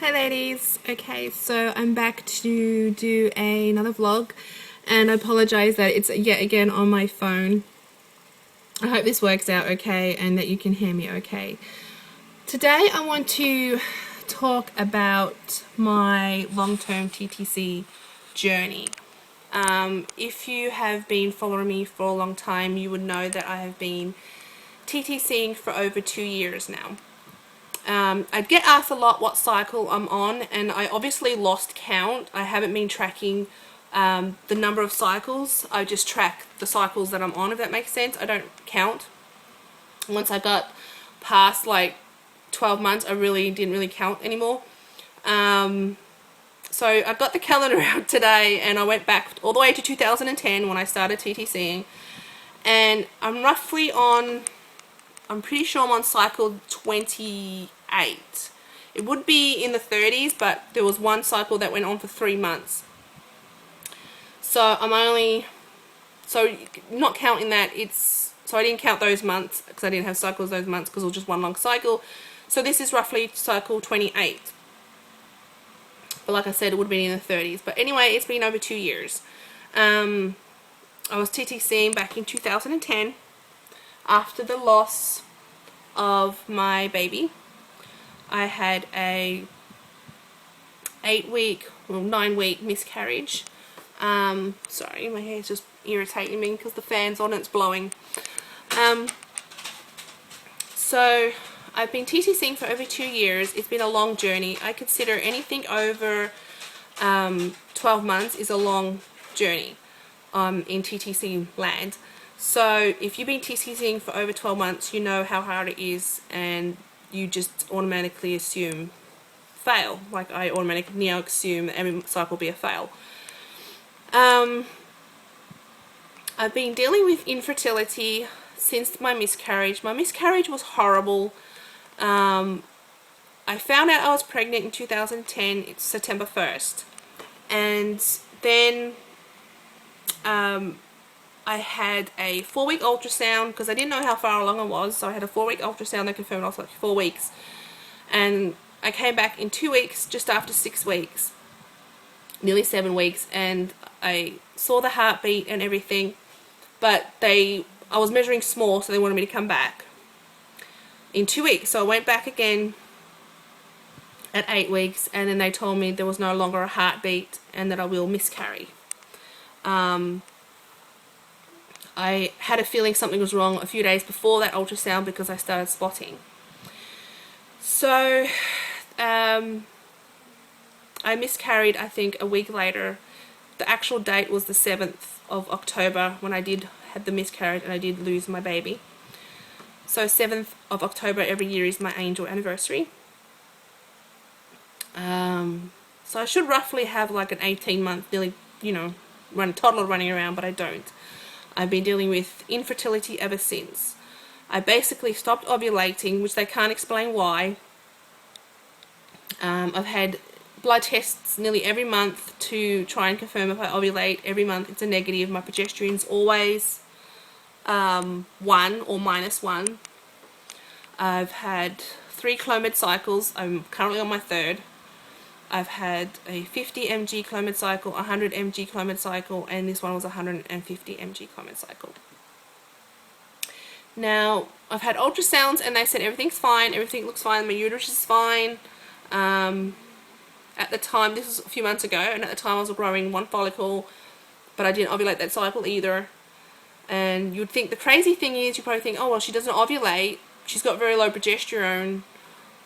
Hi ladies. Okay, so I'm back to do another vlog, and I apologize that it's yet again on my phone. I hope this works out okay and that you can hear me okay. Today I want to talk about my long-term TTC journey. If you have been following me for a long time, you would know that I have been TTCing for over 2 years now. I get asked a lot what cycle I'm on, and I obviously lost count. I haven't been tracking the number of cycles. I just track the cycles that I'm on, if that makes sense. I don't count. Once I got past like 12 months, I didn't really count anymore. So I got the calendar out today, and I went back all the way to 2010 when I started TTCing, and I'm roughly on, I'm pretty sure I'm on cycle 28. It would be in the 30s, but there was one cycle that went on for 3 months. So not counting that, so I didn't count those months because I didn't have cycles those months because it was just one long cycle. So this is roughly cycle 28. But like I said, it would have been in the 30s. But anyway, it's been over 2 years. I was TTCing back in 2010 after the loss of my baby. I had a 9-week miscarriage. Sorry, my hair's just irritating me because the fan's on and it's blowing. So I've been TTCing for over 2 years. It's been a long journey. I consider anything over 12 months is a long journey in TTC land. So if you've been TTCing for over 12 months, you know how hard it is, and you just automatically assume fail. Like I automatically now assume that every cycle will be a fail. I've been dealing with infertility since my miscarriage. My miscarriage was horrible. I found out I was pregnant in 2010, it's September 1st. And then I had a 4-week ultrasound because I didn't know how far along I was. So I had a 4-week ultrasound that confirmed I was like 4 weeks. And I came back in 2 weeks, just after 6 weeks, nearly 7 weeks, and I saw the heartbeat and everything, but I was measuring small, so they wanted me to come back in 2 weeks. So I went back again at 8 weeks, and then they told me there was no longer a heartbeat and that I will miscarry. I had a feeling something was wrong a few days before that ultrasound because I started spotting. So I miscarried, I think, a week later. The actual date was the 7th of October when I did have the miscarriage and I did lose my baby. So 7th of October every year is my angel anniversary. So I should roughly have like an 18-month, nearly, toddler running around, but I don't. I've been dealing with infertility ever since. I basically stopped ovulating, which they can't explain why. I've had blood tests nearly every month to try and confirm if I ovulate. Every month it's a negative. My progesterone's always 1 or -1. I've had 3 Clomid cycles. I'm currently on my 3rd. I've had a 50 mg Clomid cycle, 100 mg Clomid cycle, and this one was 150 mg Clomid cycle. Now, I've had ultrasounds and they said everything's fine, everything looks fine, my uterus is fine. At the time, this was a few months ago, and at the time I was growing 1 follicle, but I didn't ovulate that cycle either. And you'd think, the crazy thing is, you probably think, oh well, she doesn't ovulate, she's got very low progesterone,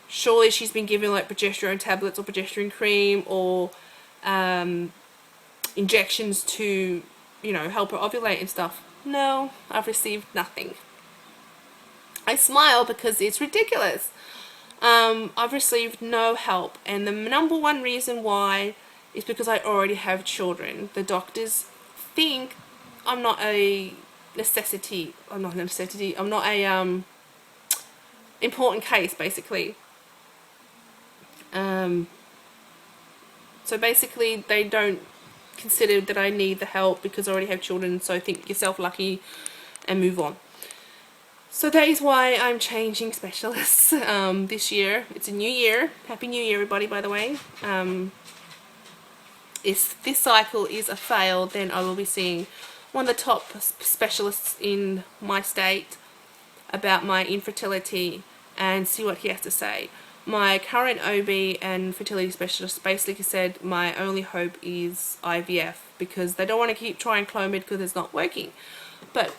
surely she's been given like progesterone tablets or progesterone cream or injections to, help her ovulate and stuff. No, I've received nothing. I smile because it's ridiculous. I've received no help, and the number one reason why is because I already have children. The doctors think I'm not a necessity. I'm not a important case, basically. So basically they don't consider that I need the help because I already have children, so think yourself lucky and move on. So that is why I'm changing specialists this year. It's a new year. Happy New Year, everybody, by the way. If this cycle is a fail, then I will be seeing one of the top specialists in my state about my infertility and see what he has to say. My current OB and fertility specialist basically said my only hope is IVF because they don't want to keep trying Clomid because it's not working. But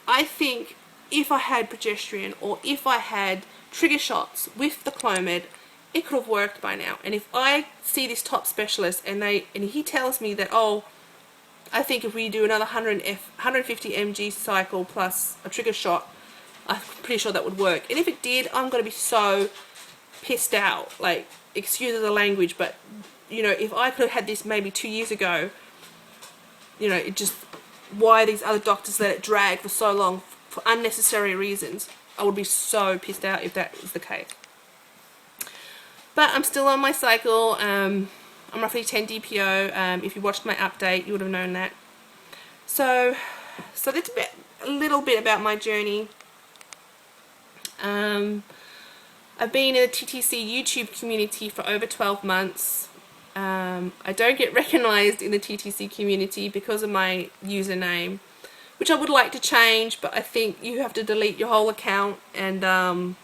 I think if I had progesterone or if I had trigger shots with the Clomid, it could have worked by now. And if I see this top specialist and he tells me that, oh, I think if we do another 150 mg cycle plus a trigger shot, I'm pretty sure that would work. And if it did, I'm going to be so pissed out. Like, excuse the language, but, you know, if I could have had this maybe 2 years ago, you know, it just, why these other doctors let it drag for so long for unnecessary reasons. I would be so pissed out if that was the case. But I'm still on my cycle. I'm roughly 10 DPO. If you watched my update, you would have known that. So that's a little bit about my journey. I've been in the TTC YouTube community for over 12 months. I don't get recognized in the TTC community because of my username, which I would like to change, but I think you have to delete your whole account and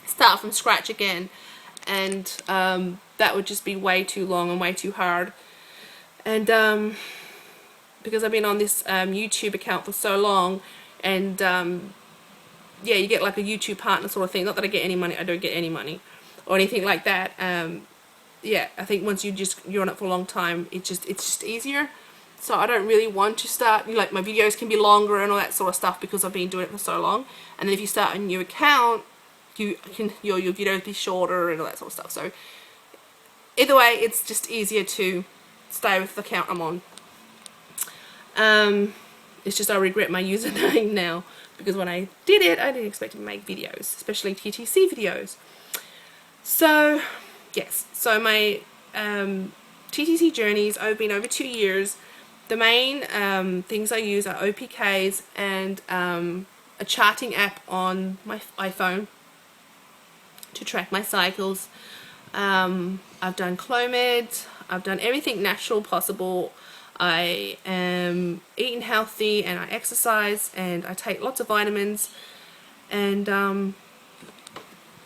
start from scratch again, and that would just be way too long and way too hard. And because I've been on this YouTube account for so long, and yeah, you get like a YouTube partner sort of thing. Not that I get any money, I don't get any money or anything like that. Yeah, I think once you're on it for a long time, it's just easier. So I don't really want to start, like, my videos can be longer and all that sort of stuff because I've been doing it for so long. And then if you start a new account, your videos be shorter and all that sort of stuff. So either way, it's just easier to stay with the account I'm on. It's just I regret my username now because when I did it, I didn't expect to make videos, especially TTC videos. So yes, so my TTC journeys, I've been over 2 years. The main things I use are OPKs and a charting app on my iPhone to track my cycles. I've done Clomid, I've done everything natural possible. I am eating healthy and I exercise and I take lots of vitamins, and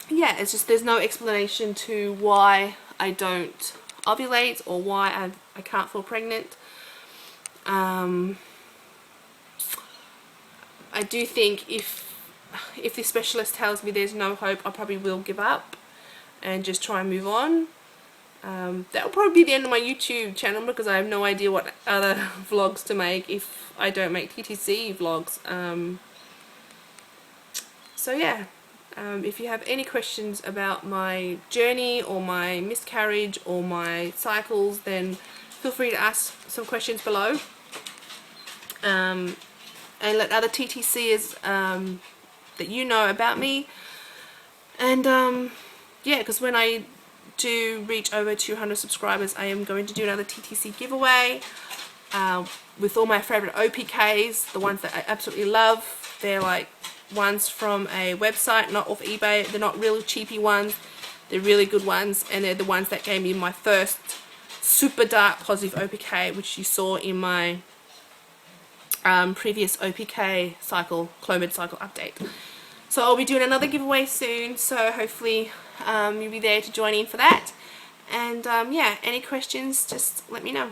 yeah, it's just there's no explanation to why I don't ovulate or why I can't fall pregnant. I do think if the specialist tells me there's no hope, I probably will give up and just try and move on. That will probably be the end of my YouTube channel because I have no idea what other vlogs to make if I don't make TTC vlogs. So yeah, if you have any questions about my journey or my miscarriage or my cycles, then feel free to ask some questions below. And let other TTCers that you know about me. And yeah, because when I do reach over 200 subscribers, I am going to do another TTC giveaway with all my favorite OPKs, the ones that I absolutely love. They're like ones from a website, not off eBay. They're not real cheapy ones. They're really good ones, and they're the ones that gave me my first super dark positive OPK, which you saw in my previous OPK cycle, Clomid cycle update. So I'll be doing another giveaway soon, so hopefully you'll be there to join in for that. And yeah, any questions, just let me know.